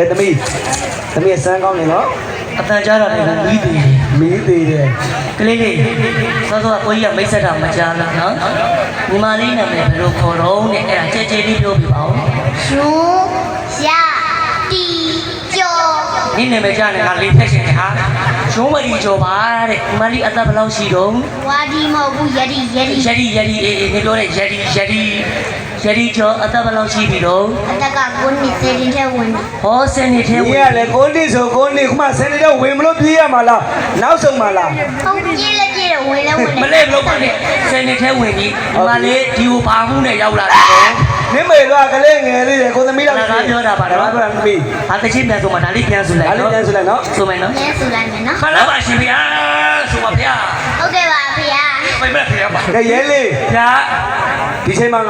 ဲသမီးစမ်းကောင်းနေနော် အတန်ကြားတာလည်းမီးသေးတယ် မီးသေးတယ် ကလေးလေးစောစောကကိုကြီးကမိတ်ဆက်တာမကြားလားနော်ညီမလေးနာမည်ဘယ်လိုခေါ်တော့နဲ့အဲ့ဒါကြဲကြဲလေးပြောပြပါဦး 熊下地九 ဒီနာမည်ကြားနေတာလေးဖက်ရှင်ဟာရုံးဝရီကျော်ပါတဲ့ညီမလေးအသက်ဘယ်လောက်ရှိတော့ 瓦地毛不野地 ယရီအေးနေပြောတဲ့ယရီကျော်အသက်ဘယ်လောက်ရှိပြီတော့ 那个滚你这里在问 ဟောစနေထဲ ဒီ ဝင် ကလည်းကိုနှစ်ဆိုကိုနှစ်ခုမှဆယ်နေတဲ့ဝင်မလို့ပြေးရမှာလားနောက်ဆုံးမှာလား 好接了接了问了 မ 问了 လဲဘလို့ပါနဲ့စနေထဲဝင်ပြီးညီမလေးဒီကိုပါမှုနဲ့ရောက်လာတယ်တော့ နင်းမေတော့ကလေးငယ်လေးကိုသမီးတော့ ဒါကပြောတာပါတော့ ဒါကသမီး ဟာတချင်းပြန်ဆိုမှဒါလေးပြန်ဆိုလိုက် ဒါလေးပြန်ဆိုလိုက်နော် ဆိုမယ်နော် 没出来没呢 ခလာပါရှင်ဗျာဆိုပါဗျာ OK 吧，不要。 ပြိမဲ့ဖေရပါ ကဲရဲလေး ဗျာ ဒီချိန်မှာငါ